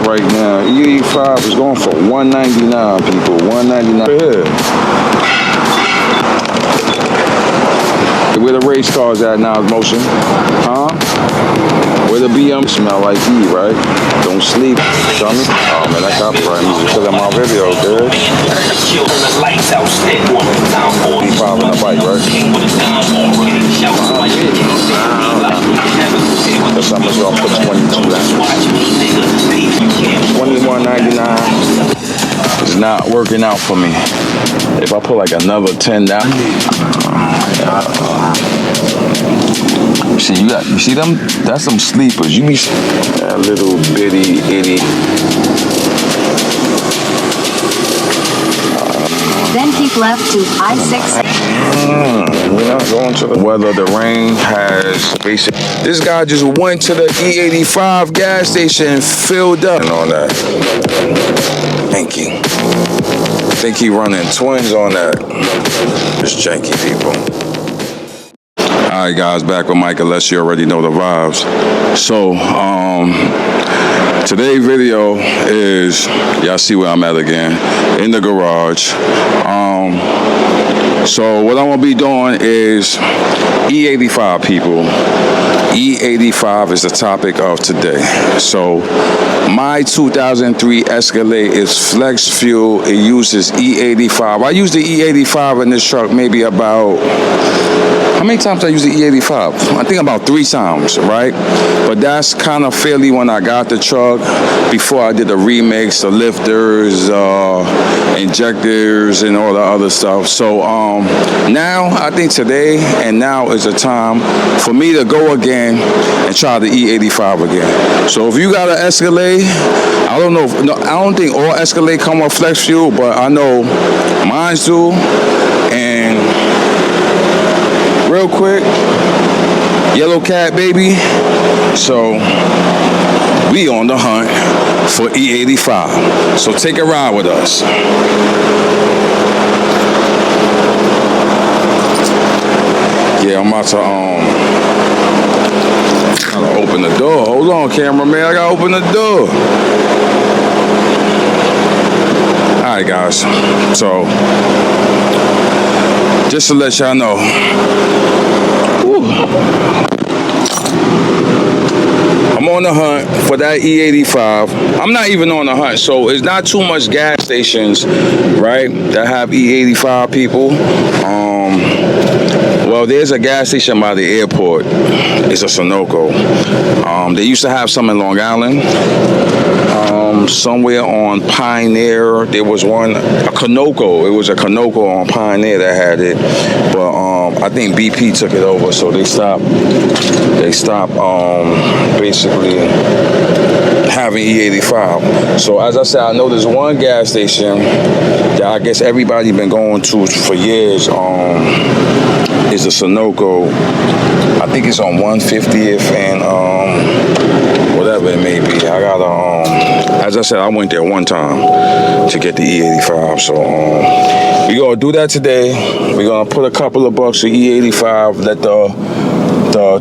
right now. E85 is going for $199, people. $199 here. Where the race cars at now, motion? Huh? Where the BM smell like E, right? Don't sleep, dummy. Oh man, that copyright music killing my video, dude. E5 on the bike, right? Guess I'm just gonna put 22 down. $21.99 is not working out for me. If I put like another 10 down. See, you see them? That's some sleepers. You be that little bitty itty. Then keep left to I-6. We're not going to the weather. The rain has basically. This guy just went to the E85 gas station and filled up and all that. Thank you. I think he running twins on that. Just janky people. Alright guys, back with Mike, unless you already know the vibes. So, today's video is, y'all see where I'm at again, in the garage. So what I'm gonna be doing is E85, people. E85 is the topic of today. So my 2003 Escalade is flex fuel. It uses E85. I use the E85 in this truck maybe about, how many times I use the E85? I think about 3 times, right? But that's kind of fairly when I got the truck, before I did the remix, the lifters, injectors, and all the other stuff. So now, I think today and now is a time for me to go again and try the E85 again. So if you got an Escalade, I don't know, I don't think all Escalade come with flex fuel, but I know mine do. And real quick, yellow cat baby. So we on the hunt for E85. So take a ride with us. Yeah, I'm about to gotta open the door. Hold on, cameraman, I gotta open the door. Alright guys, so just to let y'all know, I'm on the hunt for that E85. I'm not even on the hunt, so it's not too much gas stations, right, that have E85, people. Well, there's a gas station by the airport. It's a Sunoco. They used to have some in Long Island. Somewhere on Pioneer, there was one, a Sunoco. It was a Sunoco on Pioneer that had it, but I think BP took it over, so they stopped. Basically having E85. So as I said, I know there's one gas station that I guess everybody been going to for years. Is a Sunoco. I think it's on 150th and whatever it may be. I got as I said, I went there one time to get the E85. So we gonna do that today. We're gonna put a couple of bucks to E85. Let the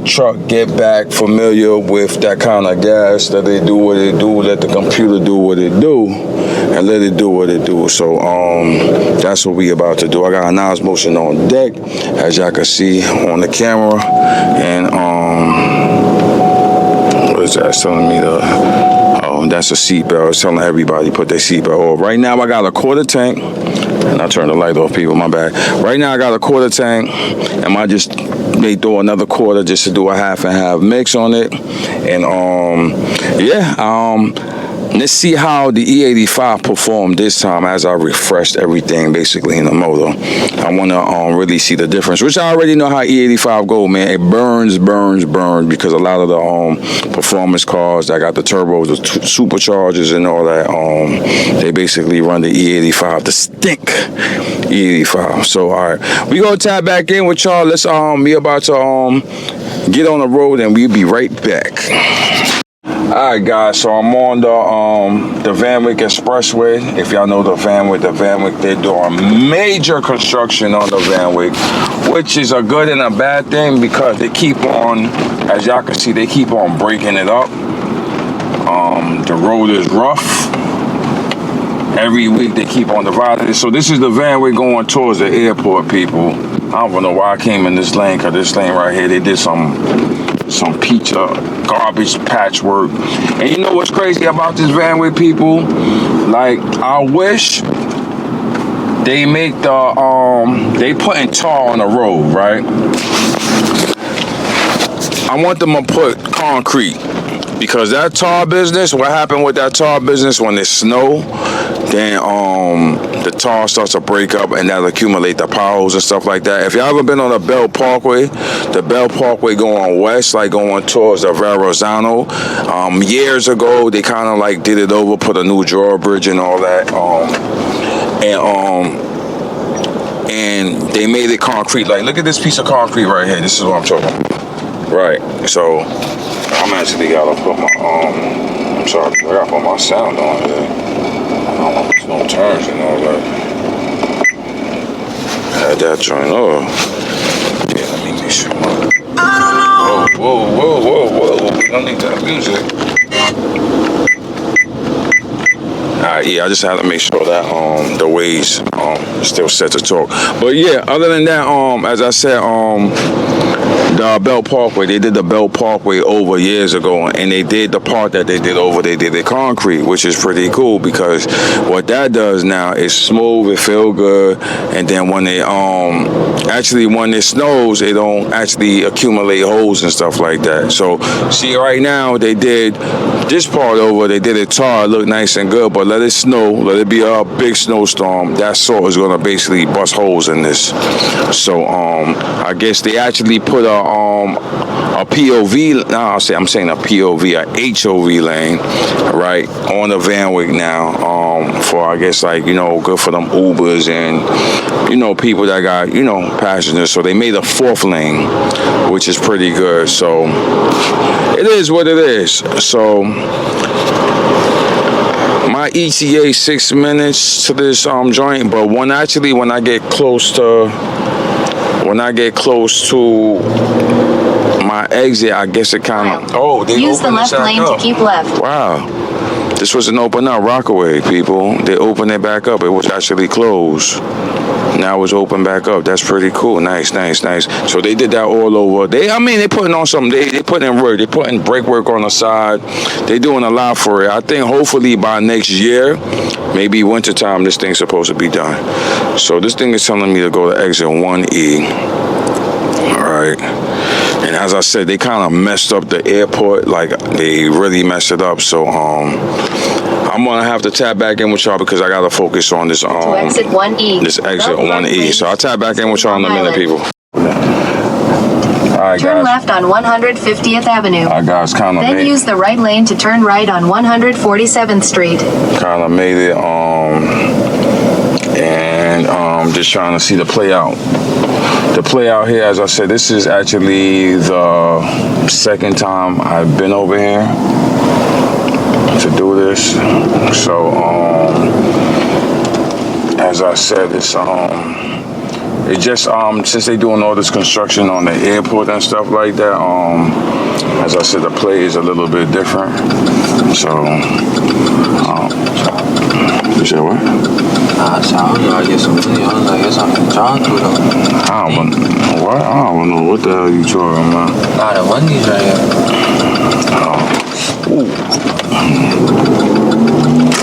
truck get back familiar with that kind of gas. That they do what it do. Let the computer do what it do. And let it do what it do. So that's what we about to do. I got a NOS motion on deck, as y'all can see on the camera. And what is that? It's telling me that's a seatbelt. It's telling everybody put their seatbelt on. Right now I got a quarter tank, and I turned the light off, people, my bad. Right now I got a quarter tank, and I just may throw another quarter just to do a half and half mix on it. And let's see how the E85 performed this time as I refreshed everything basically in the motor. I want to really see the difference, which I already know how E85 go, man. It burns because a lot of the performance cars that got the turbos, the superchargers and all that, they basically run the E85, the stink E85. So all right, we gonna tap back in with y'all. Let's we about to get on the road and we'll be right back. Alright guys, so I'm on the Van Wyck Expressway. If y'all know the Van Wyck, they're doing major construction on the Van Wyck, which is a good and a bad thing because they keep on, as y'all can see, they keep on breaking it up. The road is rough. Every week they keep on dividing it. So this is the van we're going towards the airport, people. I don't know why I came in this lane, because this lane right here, they did some pizza garbage patchwork. And you know what's crazy about this van with people? Like, I wish they make they putting tar on the road, right? I want them to put concrete, because that tar business, what happened with that tar business, when it snow, then the tar starts to break up and that'll accumulate the potholes and stuff like that. If y'all ever been on the Bell Parkway going west, like going towards the Verrazano, years ago they kind of like did it over, put a new drawbridge and all that, and they made it concrete. Like, look at this piece of concrete right here. This is what I'm talking about. Right. So I'm actually gotta put my I'm sorry, I gotta put my sound on here. I don't want there's no turns and all that. Had that joint off. Yeah, let me make sure. Whoa. We don't need that music. Alright, yeah, I just had to make sure that the waves still set to talk. But yeah, other than that, as I said, the Bell Parkway, they did the Bell Parkway over years ago, and they did the part that they did over, they did it concrete, which is pretty cool, because what that does now is smooth, it feel good, and then when they actually when it snows, it don't actually accumulate holes and stuff like that. So see, right now they did this part over, they did it tar, it looked nice and good, but let it snow, let it be a big snowstorm, that salt is gonna basically bust holes in this. So I guess they actually put a POV, I'm saying a POV, a HOV lane, right, on the Van Wyck now, for, I guess, like, you know, good for them Ubers and, you know, people that got, you know, passengers. So they made a 4th lane, which is pretty good. So it is what it is. So my ETA 6 minutes to this joint, but when I get close to my exit, I guess it kind of, they use the left lane to keep left. Wow, this wasn't open up. Rockaway, people, they opened it back up. It was actually closed. Now it's open back up. That's pretty cool. Nice. So they did that all over. They putting on something. They putting in work. They putting brake work on the side. They doing a lot for it. I think hopefully by next year, maybe wintertime, this thing's supposed to be done. So this thing is telling me to go to exit 1E. All right. And as I said, they kind of messed up the airport. Like, they really messed it up. So I'm gonna have to tap back in with y'all, because I gotta focus on this to exit 1E. This exit 1E. So I'll tap back in with y'all in a minute, people. Alright, turn guys. left on 150th Avenue. Alright, guys, then use the right lane to turn right on 147th Street. Kind of made it, and just trying to see the play out. The play out here, as I said, this is actually the second time I've been over here to do this. So as I said, it's just since they doing all this construction on the airport and stuff like that, as I said, the play is a little bit different. So you said what? I gotta get some money. I was like, it's on the John through though. I don't know what the hell you talking about. Nah, the money's right here.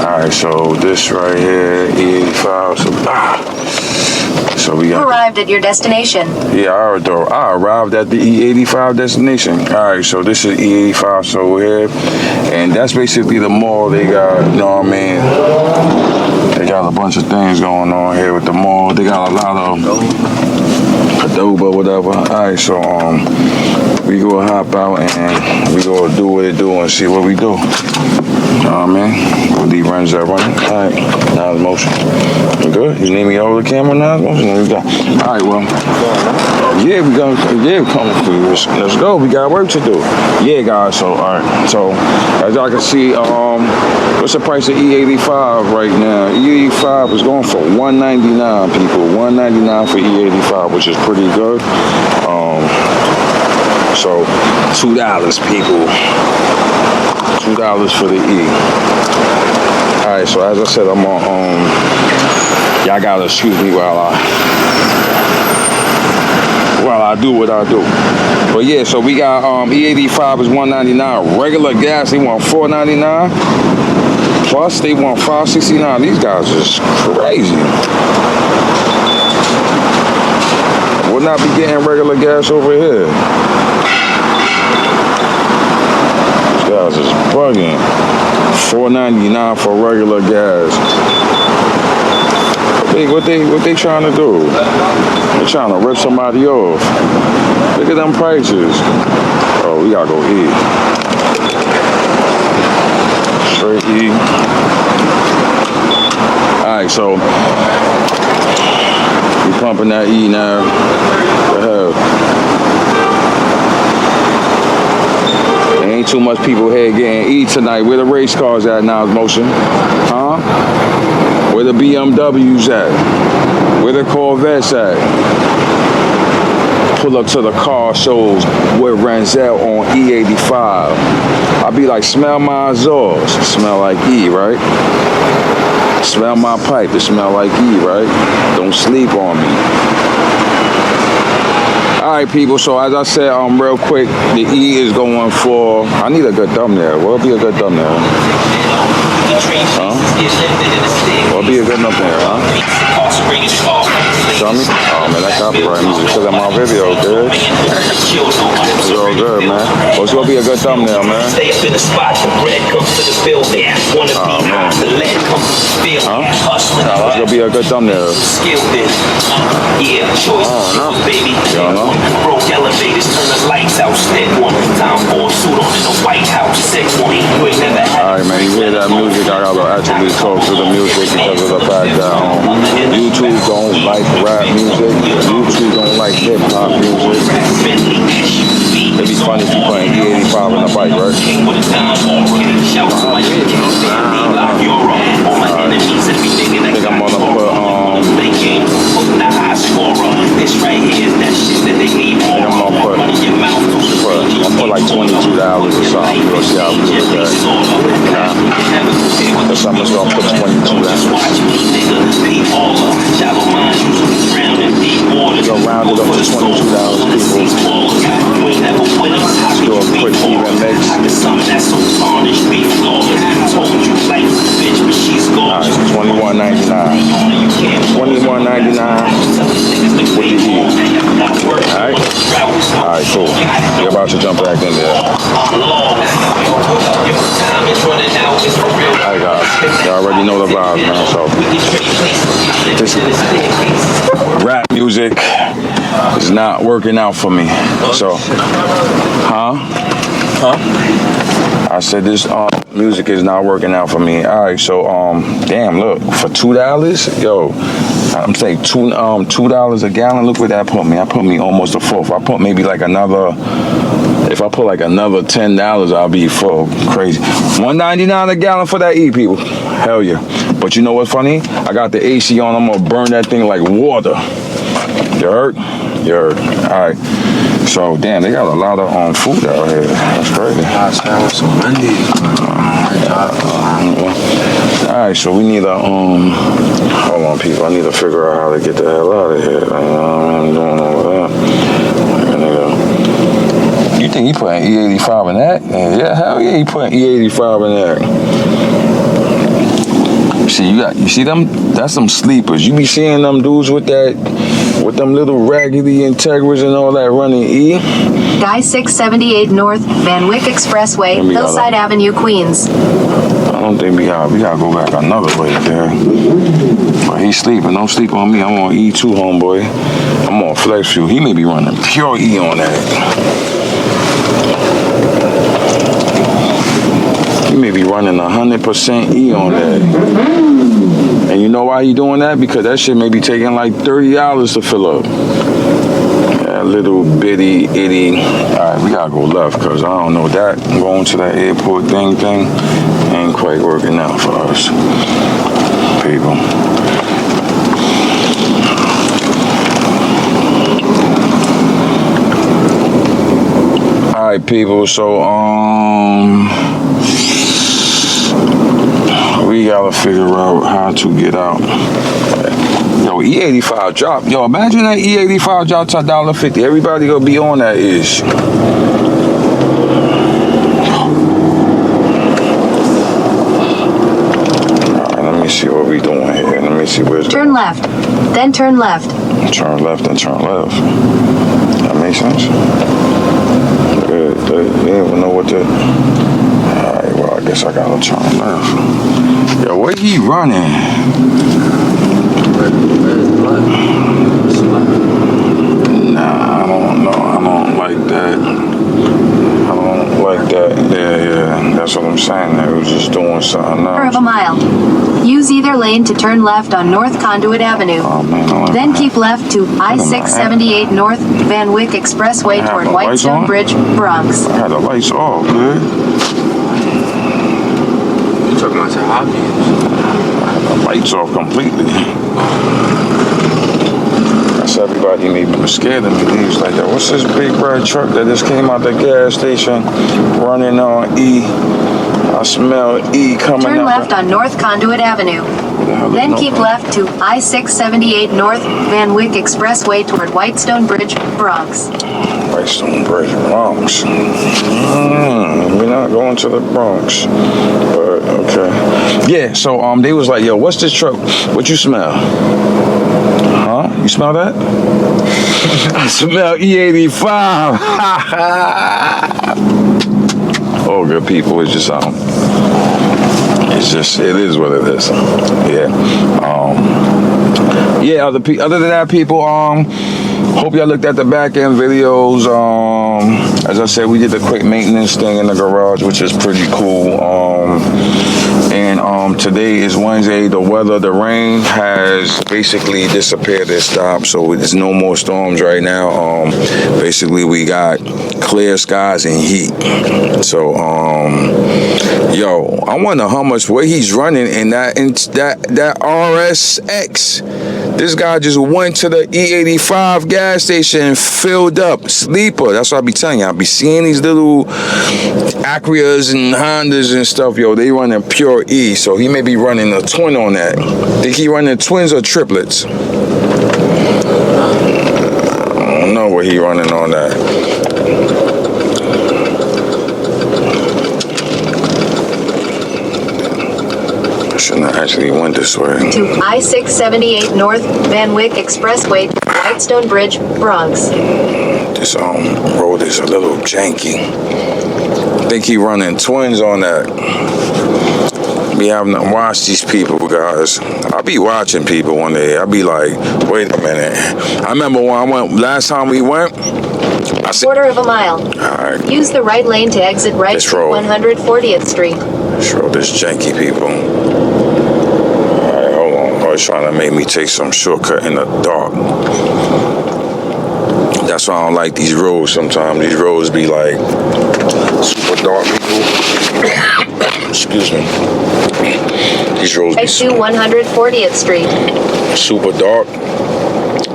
Alright, so this right here, E85. So we got arrived at your destination. Yeah, I arrived at the E85 destination. Alright, so this is E85, so we're here. And that's basically the mall they got, you know what I mean? They got a bunch of things going on here with the mall. They got a lot of adobe or whatever. Alright, so we gonna hop out and we gonna do what it do and see what we do. You know what I mean? These runs are running. Alright, now the motion. You good? You need me over the camera now? Alright, well. Yeah, we coming for you. Let's go. We got work to do. Yeah, guys, so alright. So as y'all can see, what's the price of E85 right now? E85 is going for $199, people. $199 for E85, which is pretty good. So $2, people. $2 $2 for the E. Alright, so as I said, I'm on y'all gotta excuse me while I do what I do. But yeah, so we got E85 is $1.99. Regular gas, they want $4.99. Plus they want $5.69. These guys is crazy. We'll not be getting regular gas over here. These guys is bugging. $4.99 for regular gas. What they trying to do? They trying to rip somebody off. Look at them prices. Oh, we gotta go eat. Straight E. Alright, so we pumping that E now. What the hell? There ain't too much people here getting E tonight. Where the race cars at now, Motion? Huh? Where the BMWs at? Where the Corvettes at? Pull up to the car shows with Renzel on E85. I be like, smell my exhaust. Smell like E, right? Smell my pipe. It smell like E, right? Don't sleep on me. Alright, people, so as I said, real quick, the E is going for, I need a good thumbnail. What'll be a good thumbnail? Huh? What'll be a good thumbnail, huh? Show me? Oh, man, that copyright music because of my video, dude. It's all good, man. What's gonna be a good thumbnail, man? Oh, man. Huh? What's gonna be a good thumbnail? Oh, no. You don't know? Alright, man, you hear that music? I gotta actually talk to the music because of the fact that YouTube don't like rap music. YouTube don't like hip hop music. It'd be funny if you playing E85 on the bike, right? I think I'm gonna put like $22 or something. We'll see how we do with that. So I'm just gonna put $22. We're gonna round it up to $22, people. Let's do a quick even mix. Alright, $21.99. $21.99 with the E. Alright? Alright, cool. You're about to jump back in there. Alright, guys. You already know the vibes, man. So, this rap music is not working out for me. So, I said this music is not working out for me. Alright, so damn, look, for $2, yo, I'm saying $2 a gallon. Look where that put me. I put me almost a fourth. I put maybe like another. If I put like another $10, I'll be full. Crazy. $1.99 a gallon for that E, people. Hell yeah. But you know what's funny? I got the AC on. I'm gonna burn that thing like water. You heard? You heard. All right. So damn, they got a lot of food out here. That's crazy. All right, so we need a hold on, people. I need to figure out how to get the hell out of here. I'm doing all that. You think he putting E85 in that? Yeah, hell yeah, he putting E85 in there. See, you see them? That's some sleepers. You be seeing them dudes with them little raggedy Integras and all that running E. Guy 678 North, Van Wyck Expressway, Hillside Avenue, Queens. I don't think we gotta go back another way there. But he's sleeping. Don't sleep on me. I'm on E2, homeboy. I'm on Flex Fuel. He may be running pure E on that. He may be running 100% E on that. And you know why he doing that? Because that shit may be taking like $30 to fill up. Yeah, little bitty itty. Alright, we gotta go left because I don't know that going to that airport thing ain't quite working out for us. People. Alright, people, so gotta figure out how to get out. Yo, E85 drop. Yo, imagine that E85 drop to $1.50. Everybody gonna be on that ish. Let me see what we doing here. Let me see where's Turn left, then turn left. Turn left and turn left. That makes sense? You don't know what to... Alright, well, I guess I gotta turn left. Yo, where he running? Nah, I don't know. I don't like that. I don't like that. Yeah. That's what I'm saying. They was just doing something else. Quarter of a mile. Use either lane to turn left on North Conduit Avenue. Oh, man, Then keep left to I-678 North Van Wyck Expressway toward Whitestone Bridge, Bronx. I had the lights off, good. You talking about your hobby? The lights off completely. That's everybody made me scared of me. He was like, what's this big red truck that just came out the gas station running on E? I smell E coming out. Turn left on North Conduit Avenue. Then keep left to I-678 North Van Wyck Expressway toward Whitestone Bridge, Bronx. Whitestone Bridge, Bronx. We're not going to the Bronx. But, okay. Yeah, so they was like, yo, what's this truck? What you smell? Huh? You smell that? I smell E85. Oh, good people, it's just it is what it is. Yeah. Other than that, people, hope y'all looked at the back end videos. As I said, we did the quick maintenance thing in the garage, which is pretty cool. And today is Wednesday. The weather, the rain has basically disappeared and stopped, so there's no more storms right now. Basically, we got clear skies and heat. So, yo, I wonder how much where he's running in that RSX. This guy just went to the E85 gas station and filled up. Sleeper. That's what I be telling you. I be seeing these little Acrias and Hondas and stuff. Yo, they running pure E. So he may be running a twin on that. Think he running twins or triplets? I don't know what he running on that. Shouldn't have actually went this way. To I-678 North Van Wyck Expressway, Whitestone Bridge, Bronx. This road is a little janky. I think he running twins on that. Be having to watch these people, guys. I be watching people one day. I be like, wait a minute. I remember when I went last time we went. I said, Quarter of a mile. All right. Use the right lane to exit right to 140th Street. This road is janky, people. All right, hold on. Always trying to make me take some shortcut in the dark. That's why I don't like these roads sometimes. These roads be like super dark, people. Excuse me. These roads be to 140th Street. Super dark.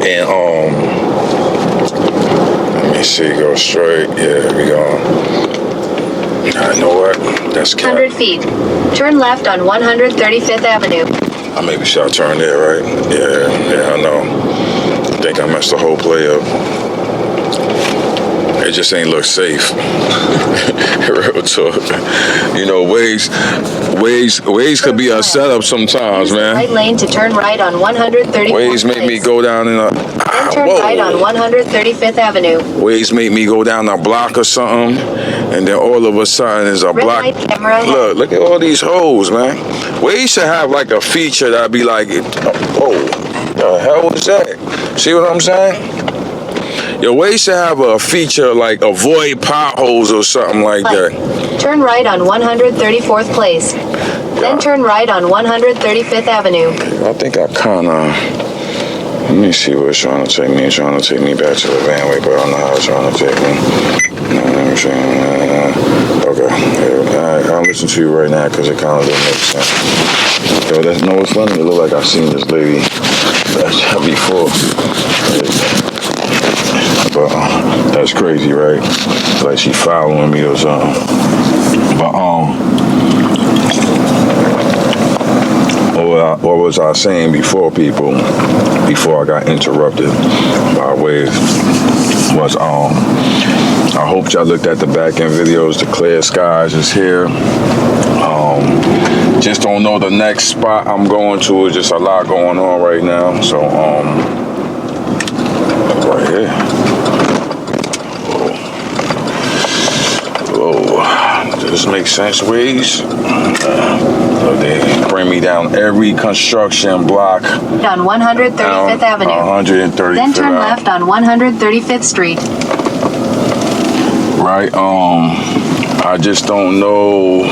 And let me see, go straight. Yeah, we go. I know what? That's 100 feet. Turn left on 135th Avenue. I maybe should turn there, right? Yeah, I know. I think I messed the whole play up. It just ain't look safe. Real talk. You know, ways could be a setup sometimes, man. Right lane to turn right on 135th. Ways make me go down in a... Then turn right on 135th Avenue. Ways make me go down a block or something, and then all of a sudden there's a block. Look at all these holes, man. Ways should have like a feature that'd be like, oh, the hell was that? See what I'm saying? Your way should have a feature like avoid potholes or something like that. Turn right on 134th Place. Then turn right on 135th Avenue. I think I kind of... Let me see where it's trying to take me. It's trying to take me back to the Van Wyck, but I don't know how it's trying to take me. Okay. I'll listen to you right now because it kind of doesn't make sense. Yo, that's no, it's funny. It look like I've seen this lady before. But that's crazy, right? Like she following me or something. But what was I saying before, people? Before I got interrupted by Wave, was I hope y'all looked at the back end videos. The clear skies is here. Just don't know the next spot I'm going to. It's just a lot going on right now. So right here. Whoa. Does this make sense, Waze? So they bring me down every construction block. On 135th Avenue. 135th. Then turn left on 135th Street. Right. I just don't know.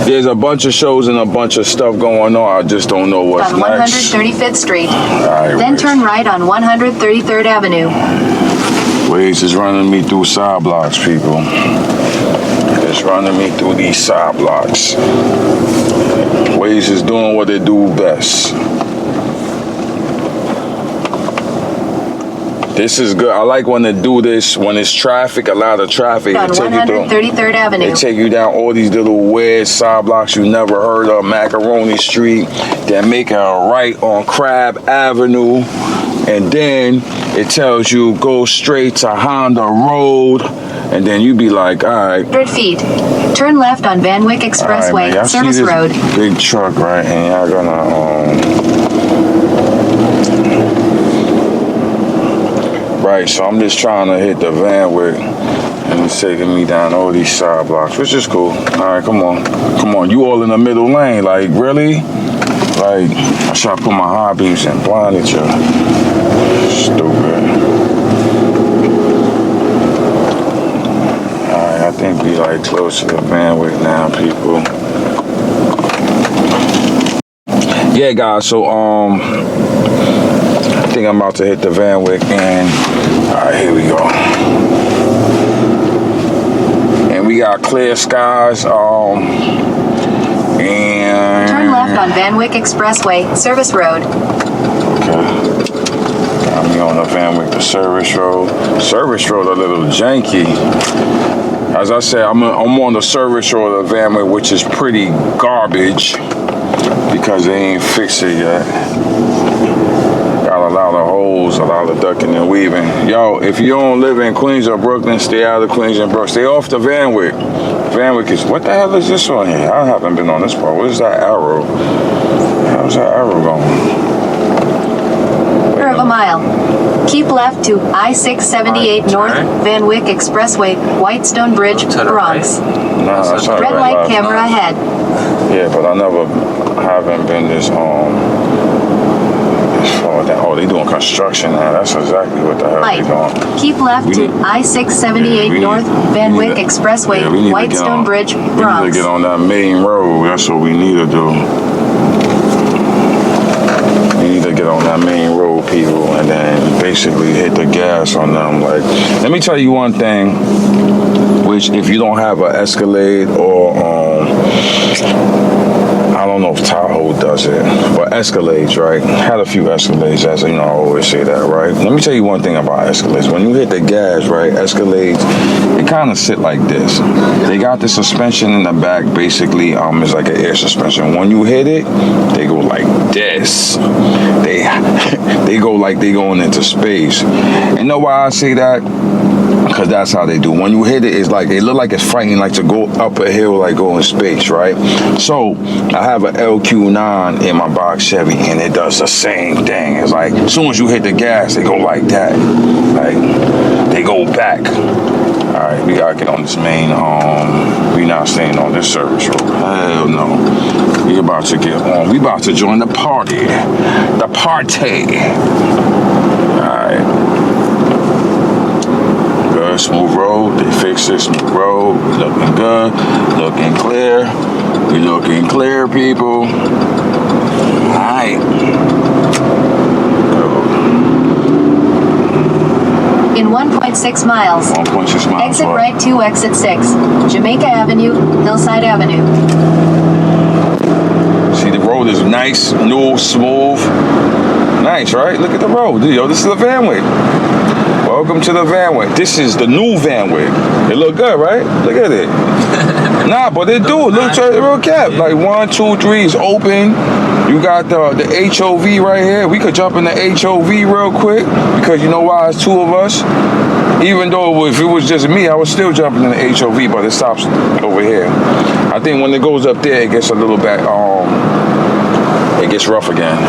There's a bunch of shows and a bunch of stuff going on. I just don't know what's on next. 135th Street. Right, then turn right on 133rd Avenue. Waze is running me through side blocks, people. It's running me through these side blocks. Waze is doing what they do best. This is good. I like when they do this, when it's traffic, a lot of traffic. On 133rd Avenue. They take you down all these little weird side blocks you never heard of, Macaroni Street, then make a right on Crab Avenue, and then it tells you go straight to Honda Road, and then you be like, all right. 100 feet. Turn left on Van Wyck Expressway, Right, Service Road. Big truck, right, and y'all gonna, right, so I'm just trying to hit the Van Wyck, and it's taking me down all these side blocks, which is cool. All right, come on, you all in the middle lane, like, really? Like, I should put my high beams and blind at you. Stupid. Alright, I think we like close to the Van Wyck now, people. Yeah, guys, so, I think I'm about to hit the Van Wyck, and alright, here we go. And we got clear skies, and turn left on Van Wyck Expressway, Service Road. Okay. Got me on the Van Wyck to Service Road. Service Road a little janky. As I said, I'm on the Service Road of Van Wyck, which is pretty garbage because they ain't fixed it yet. Got a lot of holes, a lot of ducking and weaving. Yo, if you don't live in Queens or Brooklyn, stay out of Queens and Brooklyn. Stay off the Van Wyck. Van Wyck is, what the hell is this on here? I haven't been on this part. What is that arrow? How's that arrow going? Quarter of a mile. Keep left to I-678 North, Van Wyck Expressway, Whitestone Bridge, Bronx. Nah, that's not Red light camera ahead. Yeah, but I haven't been this far down. Oh, they doing construction now. That's exactly what the hell they doing. Keep left to I-678 North, Van Wyck Expressway, Whitestone Bridge, Bronx. We need to get on that main road. That's what we need to do. We need to get on that main road, people, and then basically hit the gas on them. Like, let me tell you one thing, which if you don't have an Escalade or I don't know if Tahoe does it, but Escalades, right? Had a few Escalades, as you know, I always say that, right? Let me tell you one thing about Escalades. When you hit the gas, right, Escalades, they kind of sit like this. They got the suspension in the back, basically, it's like an air suspension. When you hit it, they go like this. They go like they going into space. And you know why I say that? Because that's how they do. When you hit it, it's like, it look like it's fighting like to go up a hill, like go in space, right? So I have an LQ9 in my box Chevy, and it does the same thing. It's like, as soon as you hit the gas, they go like that. Like, they go back. All right, we gotta get on this main, we not staying on this service road. Hell no. We about to get on. We about to join the party. The party. All right. Good, smooth road. They fixed it, smooth road. Looking good. Looking clear. We looking clear, people. All right. In 1.6 miles. 1.6 miles. Exit right to exit 6. Jamaica Avenue, Hillside Avenue. See, the road is nice, new, smooth. Nice, right? Look at the road. Yo, this is the Van Wyck. Welcome to the Van Wyck. This is the new Van Wyck. It look good, right? Look at it. Nah, but they do. Look, real cap. Like 1, 2, 3 is open. You got the HOV right here. We could jump in the HOV real quick because you know why? It's 2 of us. Even though if it was just me, I was still jumping in the HOV, but it stops over here. I think when it goes up there, it gets a little bit, it gets rough again.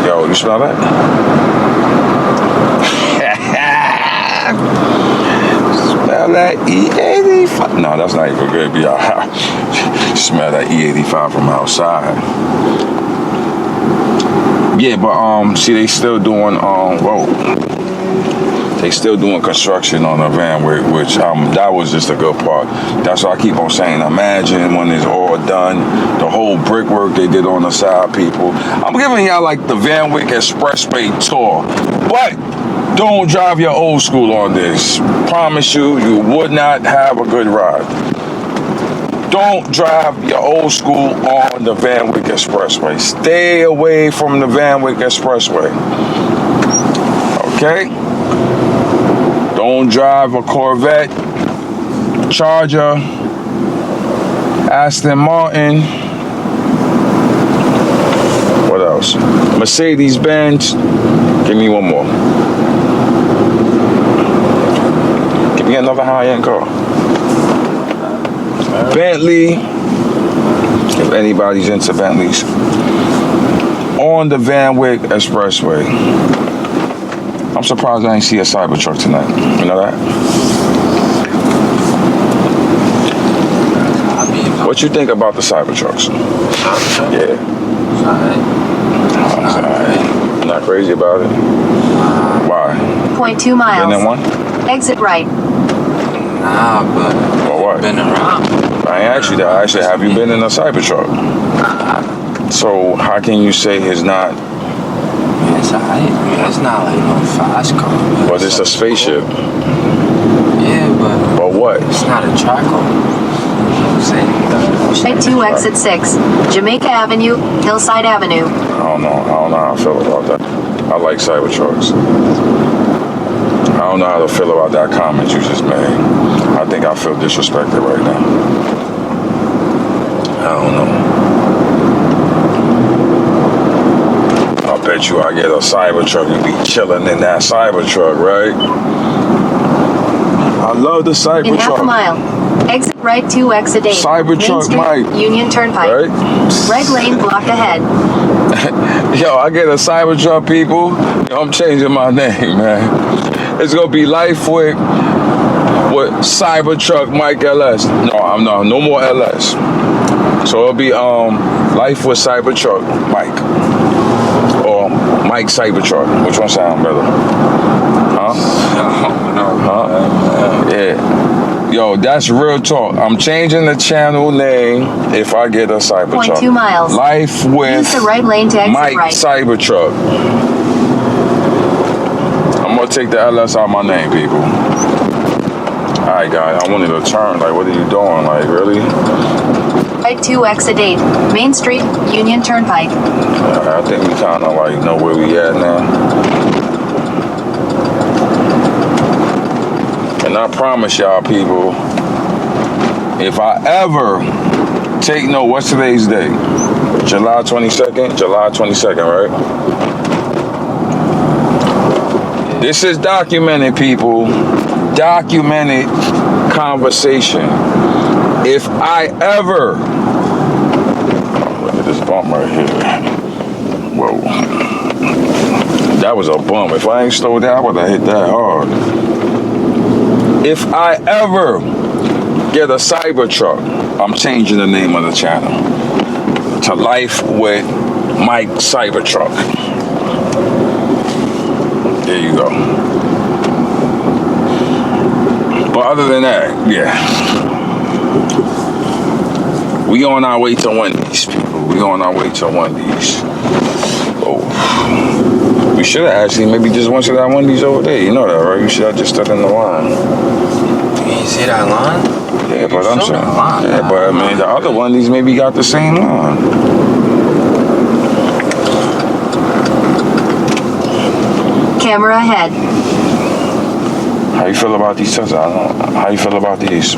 Yo, you smell that? Smell that E85? No, that's not even good. Smell that E85 from outside. Yeah, but see, they still doing they still doing construction on the van, which that was just a good part. That's what I keep on saying. Imagine when it's all done, the whole brickwork they did on the side, people. I'm giving y'all like the Van Wyck Expressway tour, but don't drive your old school on this. Promise you, you would not have a good ride. Don't drive your old school on the Van Wyck Expressway. Stay away from the Van Wyck Expressway. Okay? Don't drive a Corvette, Charger, Aston Martin. What else? Mercedes-Benz. Give me one more. Give me another high-end car. Bentley, if anybody's into Bentleys, on the Van Wyck Expressway. I'm surprised I didn't see a Cybertruck tonight. You know that? What you think about the Cybertrucks? Yeah. It's alright. Not crazy about it? Why? 0.2 miles. Been in one? Exit right. Nah, but Or what? been around. I ain't asked you that. I said, have you been in a Cybertruck? So how can you say it's not? It's alright. It's not like no fast car. But it's a spaceship. Yeah, But what? it's not a track car. Right to exit 6. Jamaica Avenue, Hillside Avenue. I don't know how I feel about that. I like Cybertrucks. I don't know how to feel about that comment you just made. I think I feel disrespected right now. I don't know. I bet you I get a Cybertruck, you be chilling in that Cybertruck, right? I love the Cybertruck. In half a mile. Exit right to exit 8. Cybertruck Main Street, Mike. Union Turnpike. Right? Red lane blocked ahead. Yo, I get a Cybertruck, people. Yo, I'm changing my name, man. It's gonna be Life with Cybertruck Mike LS. No more LS. So it'll be Life with Cybertruck Mike. Or Mike Cybertruck. Which one sound better? Huh? Huh? Yeah. Yo, that's real talk. I'm changing the channel name if I get a Cybertruck. 0.2 miles. Life with Use the right lane to exit Mike right. Cybertruck. I'm gonna take the LS out of my name, people. Alright, guys, I wanted to turn. Like, what are you doing? Like, really? Right to exit 8. Main Street, Union Turnpike. I think we kind of like know where we at now. And I promise y'all, people, if I ever take note, what's today's date? July 22nd? July 22nd, right? This is documented, people. Documented conversation. If I ever, look at this bump right here. Whoa. That was a bump. If I ain't slowed down, I would have hit that hard. If I ever get a Cybertruck, I'm changing the name of the channel to Life with Mike Cybertruck. There you go. But other than that, yeah. We on our way to Wendy's, people. We on our way to Wendy's. Oh. We should have actually maybe just went to that Wendy's over there. You know that, right? We should have just stood in the line. You see that line? Yeah, but I'm saying. Line, Yeah, but I mean, the other Wendy's maybe got the same line. Camera ahead. How you feel about these Teslas? How you feel about these?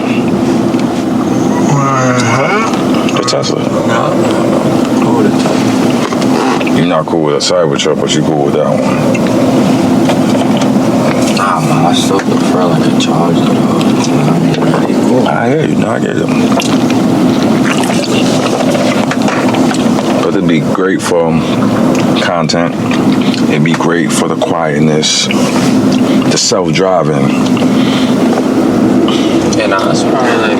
The Tesla. No. Cool with the Tesla. You're not cool with a Cybertruck, but you cool with that one. Nah, man, I still prefer like a Charger though. You know what I mean? Really cool. I hear you. No, I get it. But it'd be great for content. It'd be great for the quietness, the self-driving. Yeah, nah, that's probably like.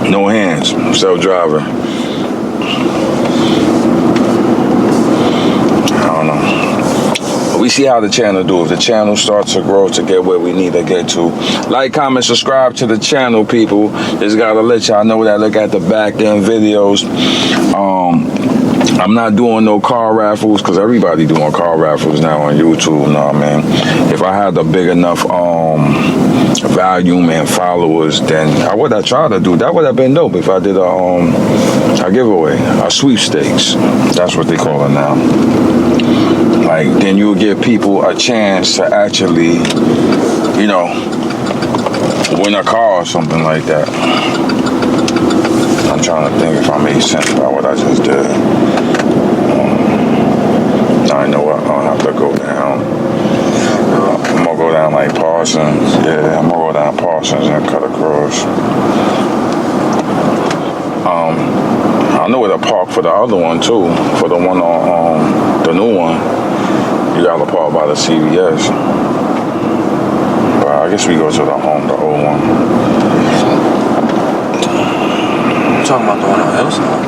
No hands, self-driving. I don't know. But we see how the channel do. If the channel starts to grow to get where we need to get to. Like, comment, subscribe to the channel, people. Just gotta let y'all know that. Look at the back end videos. I'm not doing no car raffles because everybody doing car raffles now on YouTube. Nah, man. If I had a big enough volume and followers, then I would have tried to do. That would have been dope if I did a giveaway, a sweepstakes. That's what they call it now. Like, then you'll give people a chance to actually, you know, win a car or something like that. I'm trying to think if I made sense about what I just did. I know what, I don't have to go down. I'm gonna go down like Parsons. Yeah, I'm gonna go down Parsons and cut across. I know where to park for the other one too. For the one on the new one. You gotta park by the CVS. But I guess we go to the old one. You talking about the one on Hillside?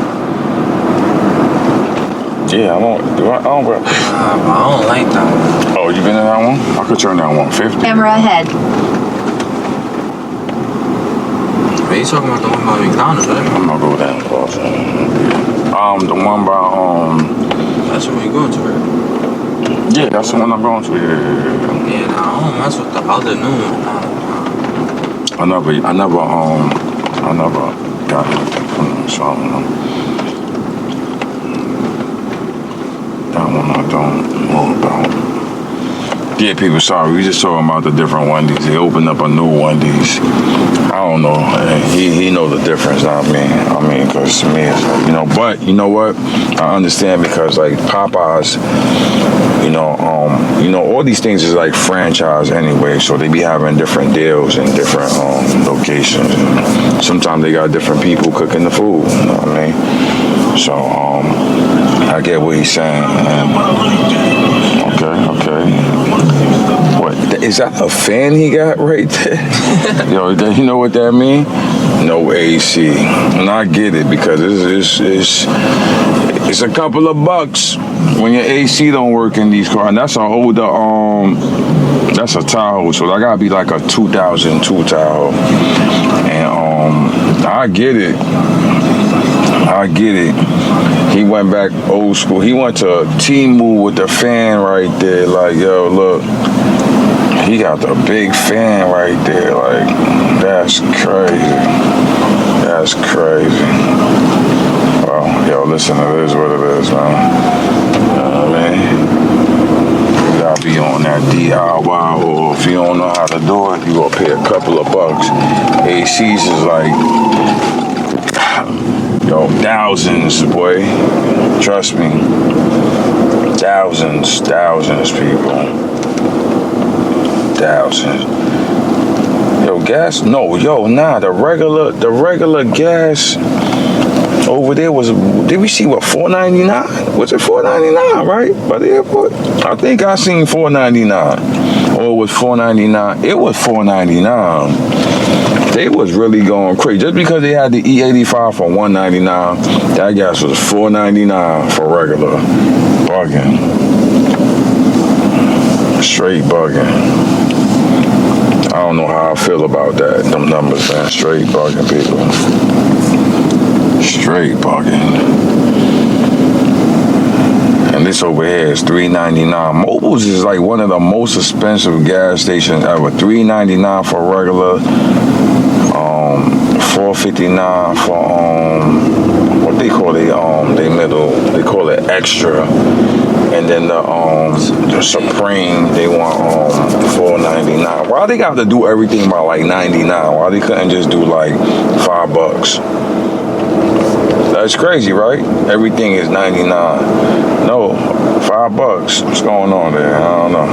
Yeah, I don't. Nah, but I don't like that one. Oh, you been in that one? I could turn down 150. Camera ahead. Are you talking about the one by McDonald's, right? I'm gonna go down close. The one by That's where we going to, right? Yeah, that's the one I'm going to. Yeah. Yeah, nah, I don't mess with the other new one. I never got anything from them, so I don't know. That one I don't know about. Yeah, people, sorry, we just talking about the different Wendy's. They opened up a new Wendy's. I don't know. He know the difference, not me. I mean, because to me, it's like, you know, but you know what? I understand because like Popeyes, you know, all these things is like franchise anyway, so they be having different deals in different locations. And sometimes they got different people cooking the food, you know what I mean? So, I get what he's saying. Okay. What, is that a fan he got right there? Yo, you know what that mean? No AC. And I get it because it's a couple of bucks when your AC don't work in these cars. And that's an older, that's a Tahoe. So that gotta be like a 2002 Tahoe. And I get it. He went back old school. He went to T-Move with the fan right there. Like, yo, look. He got the big fan right there. Like, that's crazy. That's crazy. Well, yo, listen, it is what it is, man. You know what I mean? You gotta be on that DIY, or if you don't know how to do it, you gonna pay a couple of bucks. ACs is like, yo, thousands, boy. Trust me. Thousands, people. Thousands. Yo, gas? No, the regular gas over there was, did we see what, $4.99? Was it $4.99, right? By the airport? I think I seen $4.99. Or it was $4.99. It was $4.99. They was really going crazy. Just because they had the E85 for $1.99, that gas was $4.99 for regular. Bugging. Straight bugging. I don't know how I feel about that. Them numbers, man. Straight bugging, people. Straight bugging. And this over here is $3.99. Mobiles is like one of the most expensive gas stations ever. $3.99 for regular. $4.59 for what they call they middle, they call it extra. And then the Supreme, they want $4.99. Why they got to do everything by like 99? Why they couldn't just do like $5? That's crazy, right? Everything is 99. No, $5. What's going on there? I don't know.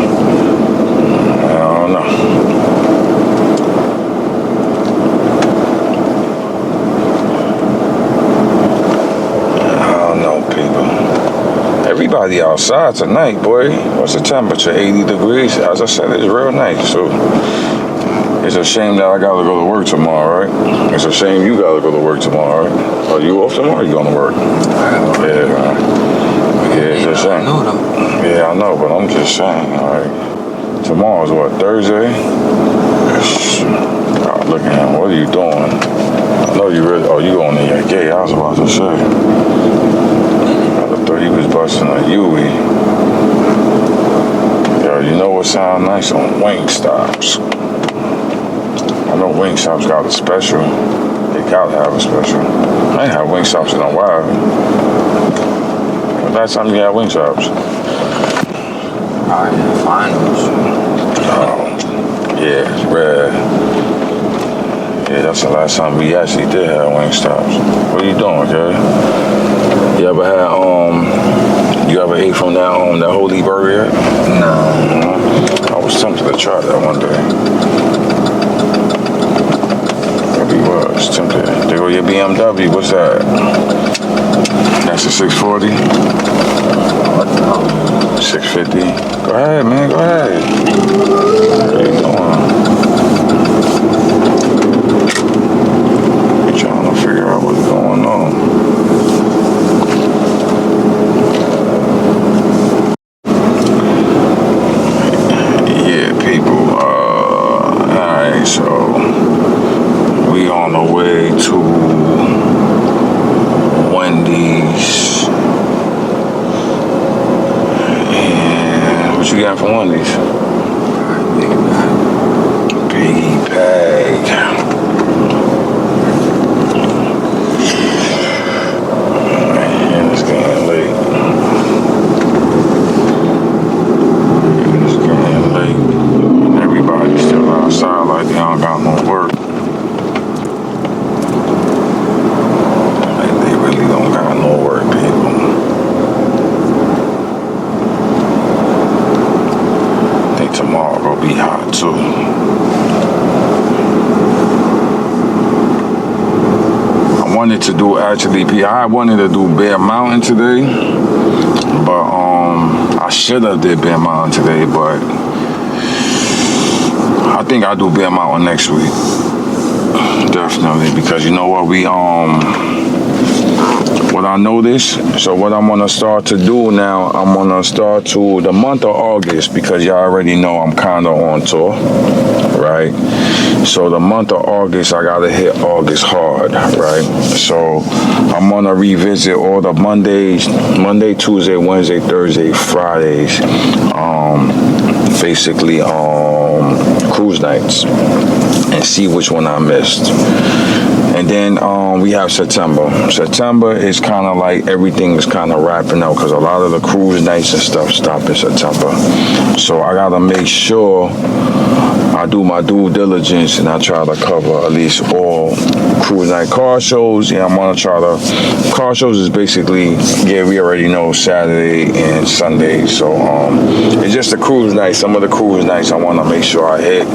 Everybody outside tonight, boy. What's the temperature? 80 degrees. As I said, it's real nice. So it's a shame that I gotta go to work tomorrow, right? It's a shame you gotta go to work tomorrow, right? Are you off tomorrow? Or you going to work? Yeah, man. Yeah, it's a shame. Yeah, I know, but I'm just saying. All right. Tomorrow's what? Thursday. God, look at him. What are you doing? I know you really. Oh, you going to your gate? I was about to say. He was busting a Yui. Yo, you know what sounds nice on Wingstops? I know Wingstops got a special. They gotta have a special. I ain't had Wingstops in a while. When last time you had Wingstops? Probably in the finals. Oh, yeah, it's rare. Yeah, that's the last time we actually did have Wingstops. What are you doing, okay? You ever had you ever ate from that Holy Burger yet? No. I was tempted to try that one day. Maybe was tempted. There go your BMW. What's that? That's a 640. 650. Go ahead, man. Go ahead. What are you doing? You're trying to figure out what's going on. For one of these. Biggie bag. Man, it's getting late. It's getting late. And everybody's still outside like they don't got no work. Like they really don't got no work, people. Tomorrow will be hot too. I wanted to do Bear Mountain today, but I should have did Bear Mountain today, but I think I'll do Bear Mountain next week. Definitely, because you know what what I noticed, so what I'm gonna start to do now, I'm gonna start to the month of August, because y'all already know I'm kinda on tour, right? So the month of August, I gotta hit August hard, right? So I'm gonna revisit all the Monday, Tuesday, Wednesday, Thursday, Fridays, basically cruise nights, and see which one I missed. And then we have September. September is kind of like everything is kind of wrapping up, because a lot of the cruise nights and stuff stop in September. So I gotta make sure I do my due diligence and I try to cover at least all cruise night car shows. Yeah, I'm gonna try to. Car shows is basically, yeah, we already know Saturday and Sunday. So it's just the cruise nights. Some of the cruise nights I want to make sure I hit.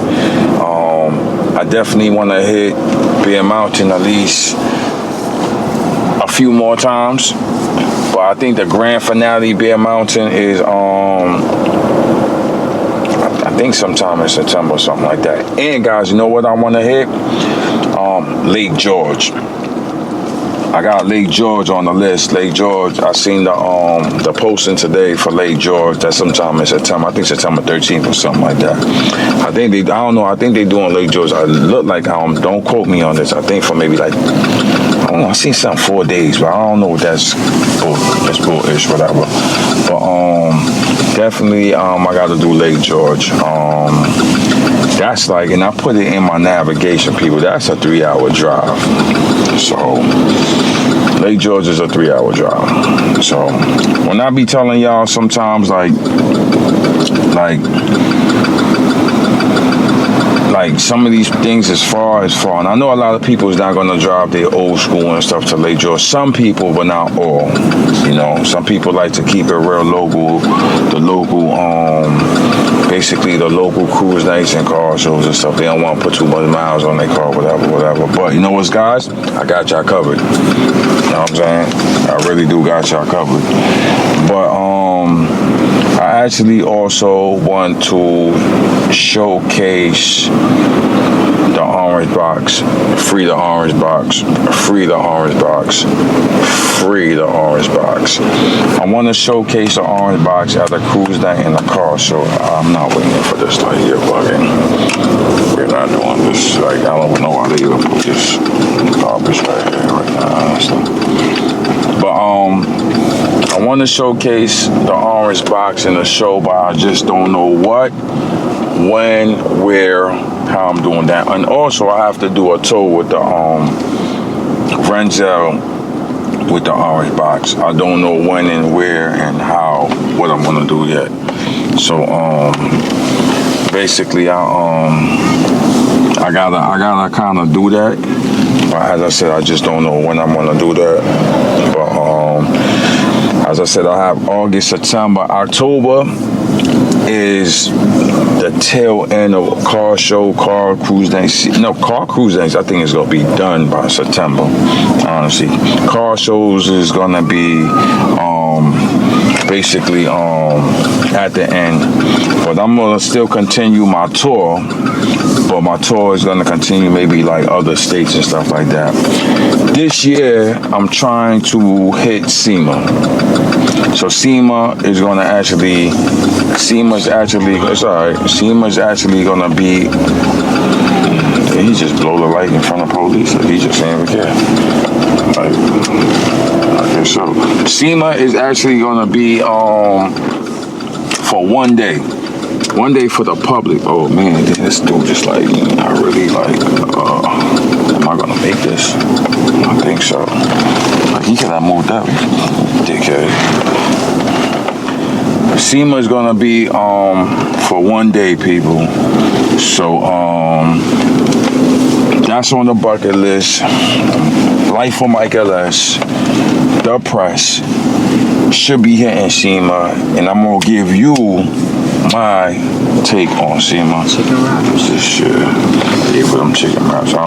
I definitely want to hit Bear Mountain at least a few more times, but I think the grand finale Bear Mountain is I think sometime in September or something like that. And guys, you know what I want to hit? Lake George. I got Lake George on the list. Lake George, I seen the posting today for Lake George. That's sometime in September. I think September 13th or something like that. I don't know. I think they doing Lake George. I look like, don't quote me on this. I think for maybe like, I don't know. I seen something 4 days, but I don't know what that's bullish, whatever. But definitely, I got to do Lake George. That's like, and I put it in my navigation, people. That's a 3-hour drive. So Lake George is a 3-hour drive. So when I be telling y'all sometimes like some of these things is far, and I know a lot of people is not gonna drive their old school and stuff to Lake George. Some people, but not all. You know, some people like to keep it real local, basically the local cruise nights and car shows and stuff. They don't want to put too much miles on their car, whatever. But you know what, guys? I got y'all covered. You know what I'm saying? I really do got y'all covered. But I actually also want to showcase the orange box. Free the orange box. Free the orange box. Free the orange box. I want to showcase the orange box at a cruise night in the car show. I'm not waiting for this like here bugging. We're not doing this. Like, I don't know why they even put this garbage right here right now. But I want to showcase the orange box in the show, but I just don't know what, when, where, how I'm doing that. And also I have to do a tour with the Renzel with the orange box. I don't know when and where and how, what I'm gonna do yet. So basically I gotta kind of do that. But as I said, I just don't know when I'm gonna do that. But as I said, I have August, September, October is the tail end of car show, car cruise nights. No, car cruise nights, I think it's gonna be done by September, honestly. Car shows is gonna be basically at the end. But I'm gonna still continue my tour. But my tour is gonna continue maybe like other states and stuff like that. This year, I'm trying to hit SEMA. So SEMA is gonna actually, it's alright. SEMA's actually gonna be, did he just blow the light in front of police? He just ain't even care. Like, okay, so SEMA is actually gonna be for one day. One day for the public. Oh man, this dude just like, I really like, am I gonna make this? I think so. Like, he could have moved up, dickhead. SEMA is gonna be for one day, people. So that's on the bucket list. Life for Mike LS, the press should be hitting SEMA, and I'm gonna give you my take on SEMA. Chicken wraps. This shit. Yeah, for them chicken wraps. Yeah.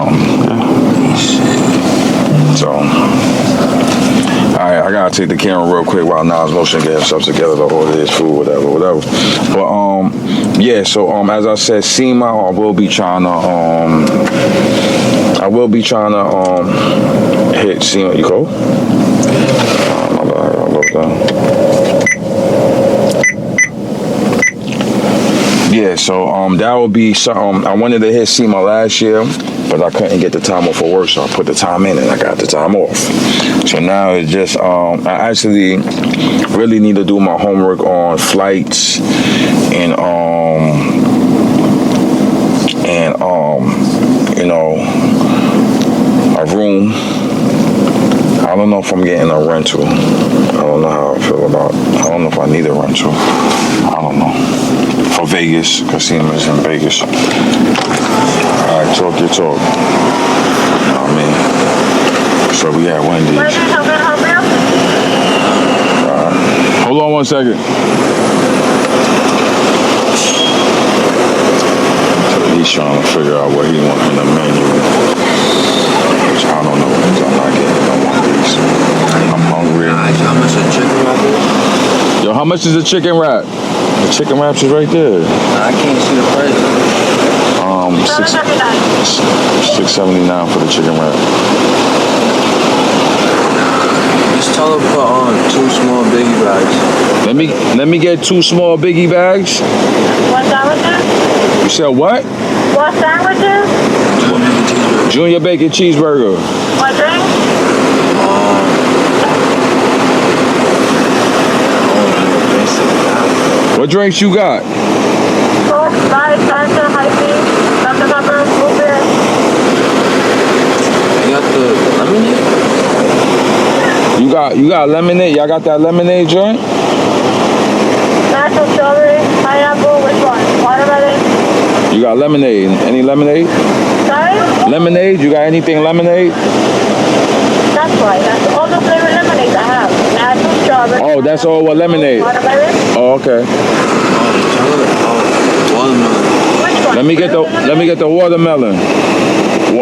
So, alright, I gotta take the camera real quick while Nas Motion get himself together to order his food, whatever. But yeah. So as I said, SEMA, I will be trying to hit SEMA. You go? My bad. I love that. Yeah, so that would be something. I wanted to hit SEMA last year, but I couldn't get the time off for work, so I put the time in and I got the time off. So now it's just, I actually really need to do my homework on flights and you know, a room. I don't know if I'm getting a rental. I don't know how I feel about it. I don't know if I need a rental. I don't know. For Vegas, casinos in Vegas. Alright, talk your talk. You know what I mean? So we at Wendy's. Hold on 1 second. So he's trying to figure out what he wants in the menu. Which I don't know, because I'm not getting no one of these. I'm hungry. How much is a chicken wrap? Yo, how much is a chicken wrap? The chicken wraps is right there. I can't see the price. $6.79 for the chicken wrap. Just tell them put on 2 small biggie bags. Let me get 2 small biggie bags. What sandwiches? You said what? What sandwiches? Junior bacon cheeseburger. What drink? What drinks you got? Coke, Sprite, Fanta, Hyphy. got lemonade? Y'all got that lemonade joint? Natural strawberry, pineapple, which one? Watermelon? You got lemonade? Any lemonade? Sorry? Lemonade? You got anything lemonade? That's right. That's all the flavored lemonades I have. Natural strawberry. Oh, that's all what lemonade. Watermelon? Oh, okay. Watermelon. Which one? Let me get the watermelon.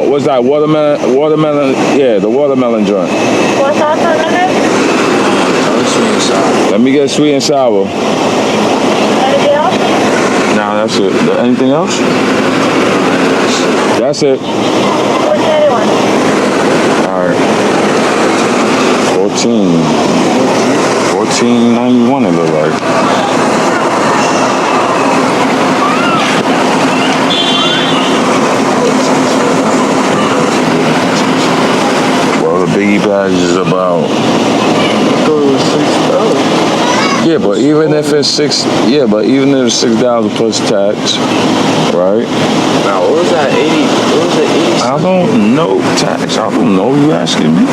What's that? Watermelon. Yeah, the watermelon joint. What sauce on lemonade? Sweet and sour. Let me get sweet and sour. Anything else? Nah, that's it. Anything else? That's it. What's the other one? All right. 14.91 it look like. Well, the biggie bag is about. I thought it was $6. Yeah, but even if it's $6 plus tax, right? Now, what was that? 80? What was it? 80? I don't know tax. I don't know. You asking me?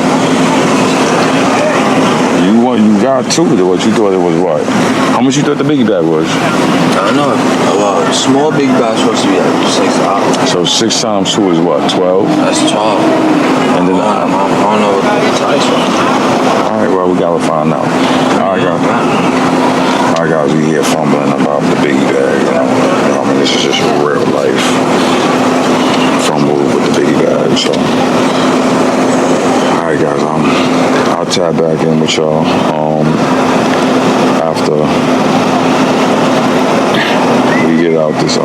You got two. What you thought it was what? How much you thought the biggie bag was? I don't know. Well, small big bag supposed to be like $6. So 6 times 2 is what? 12. That's 12. And then I don't know what the price was. all right, well we gotta find out. All right, guys, we here fumbling about the biggie bag. You know, I mean this is just real life fumble with the biggie bag. So, all right, guys, I'll tap back in with y'all after we get out this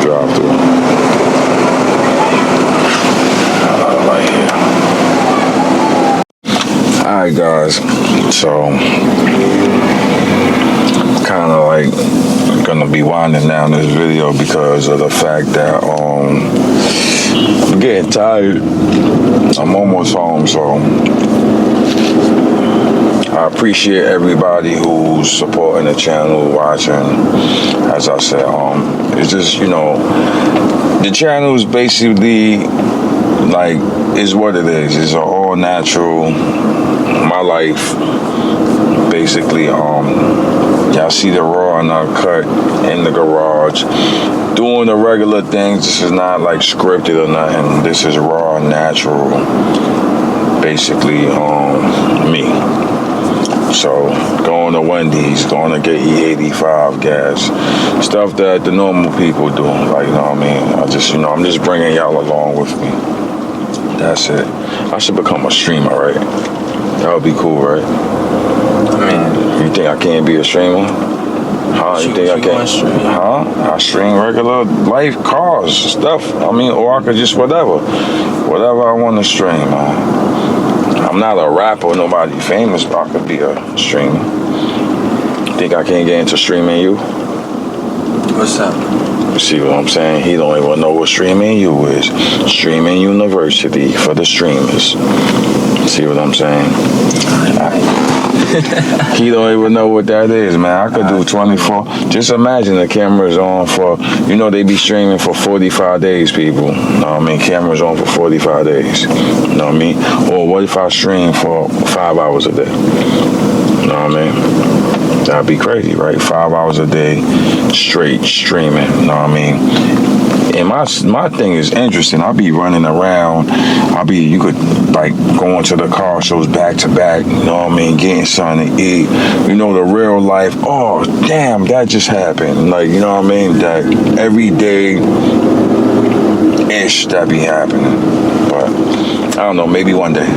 drive-through. Right here. Alright guys, so kind of like gonna be winding down this video because of the fact that I'm getting tired. I'm almost home, so I appreciate everybody who's supporting the channel, watching. As I said, it's just, you know, the channel is basically like is what it is. It's an all natural, my life, basically. Y'all see the raw and uncut in the garage, doing the regular things. This is not like scripted or nothing. This is raw and natural, basically. Me. So going to Wendy's, going to get E85 gas, stuff that the normal people do. Like, you know what I mean? I'm just bringing y'all along with me. That's it. I should become a streamer, right? That would be cool, right? I mean, you think I can't be a streamer? Huh? You think I can't? Huh? I stream regular life, cars, stuff. I mean, or I could just whatever I want to stream. I'm not a rapper, nobody famous, but I could be a streamer. Think I can't get into streaming you? what's up? See what I'm saying? He don't even know what Streaming U is. Streaming University for the streamers. See what I'm saying? He don't even know what that is, man. I could do 24. Just imagine the camera's on for, you know, they be streaming for 45 days, people. Know what I mean? Camera's on for 45 days. You know what I mean? Or what if I stream for 5 hours a day? You know what I mean? That'd be crazy, right? 5 hours a day, straight streaming. You know what I mean? And my thing is interesting. I'll be running around. You could like going to the car shows back to back. You know what I mean? Getting something to eat. You know, the real life. Oh, damn, that just happened. Like, you know what I mean? That every day-ish that be happening. But I don't know. Maybe one day.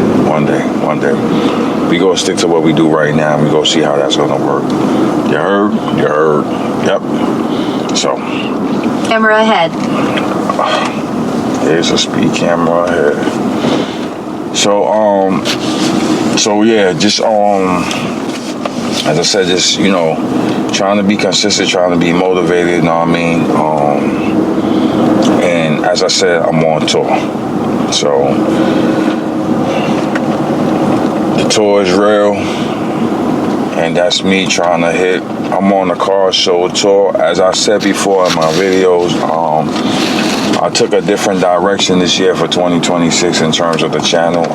We gonna stick to what we do right now. And we gonna see how that's gonna work. You heard? You heard. Yep. So. Camera ahead. There's a speed camera ahead. So yeah, just as I said, just, you know, trying to be consistent, trying to be motivated, you know what I mean? And as I said, I'm on tour. So the tour is real, and that's me trying to hit. I'm on the car show tour. As I said before in my videos, I took a different direction this year for 2026 in terms of the channel.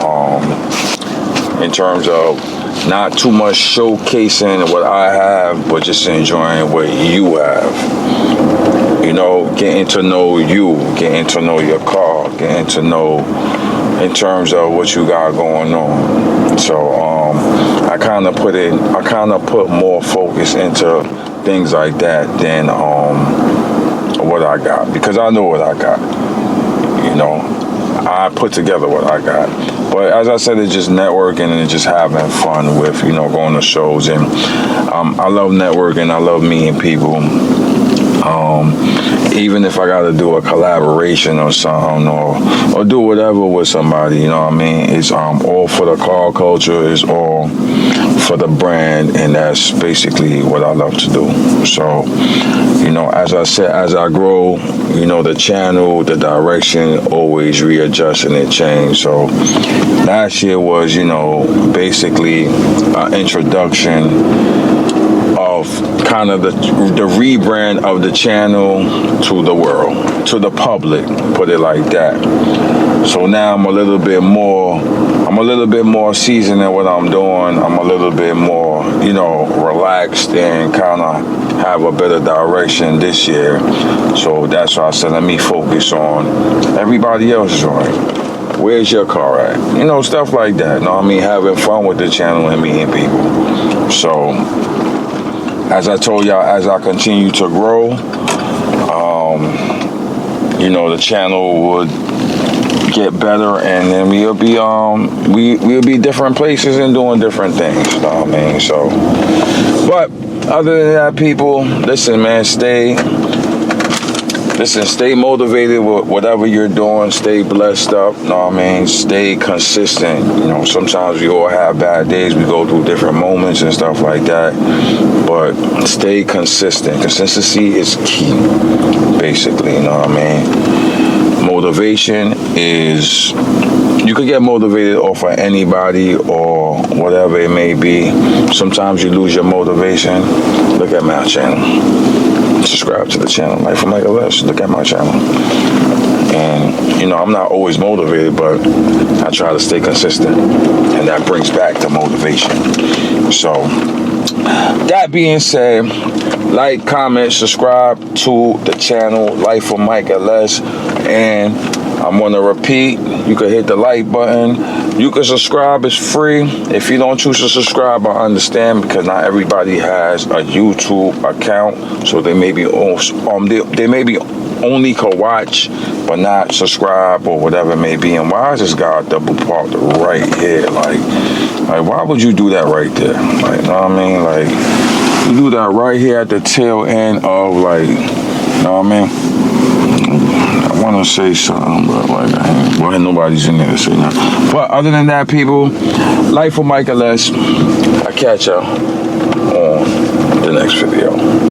in terms of not too much showcasing what I have, but just enjoying what you have. You know, getting to know you, getting to know your car, getting to know in terms of what you got going on. So I kind of put more focus into things like that than what I got, because I know what I got. You know, I put together what I got. But as I said, it's just networking and just having fun with, you know, going to shows. And I love networking. I love meeting people. Even if I got to do a collaboration or something, or do whatever with somebody, you know what I mean? It's all for the car culture. It's all for the brand, and that's basically what I love to do. So, you know, as I said, as I grow, you know, the channel, the direction always readjusts and it changes. So last year was, you know, basically an introduction of kind of the rebrand of the channel to the world, to the public, put it like that. So now I'm a little bit more seasoned in what I'm doing. I'm a little bit more, you know, relaxed and kind of have a better direction this year. So that's why I said, let me focus on everybody else's right. Where's your car at? You know, stuff like that. You know what I mean? Having fun with the channel and meeting people. So, as I told y'all, as I continue to grow, you know, the channel would get better, and then we'll be different places and doing different things. You know what I mean? So, but other than that, people, listen, man, stay motivated with whatever you're doing. Stay blessed up. You know what I mean? Stay consistent. You know, sometimes we all have bad days. We go through different moments and stuff like that. But stay consistent. Consistency is key, basically. You know what I mean? Motivation is, you could get motivated off of anybody or whatever it may be. Sometimes you lose your motivation. Look at my channel. Subscribe to the channel, Life of Michael Les. Look at my channel. And, you know, I'm not always motivated, but I try to stay consistent. And that brings back the motivation. So, that being said, like, comment, subscribe to the channel, Life of Michael Les. And I'm going to repeat, you can hit the like button. You can subscribe, it's free. If you don't choose to subscribe, I understand, because not everybody has a YouTube account. So they may be only could watch, but not subscribe or whatever it may be. And why is this guy double parked right here? Like why would you do that right there? Like, you know what I mean? Like, you do that right here at the tail end of, like, you know what I mean? I want to say something, but like, nobody's in there to say nothing. But other than that, people, Life of Michael Les. I'll catch y'all on the next video.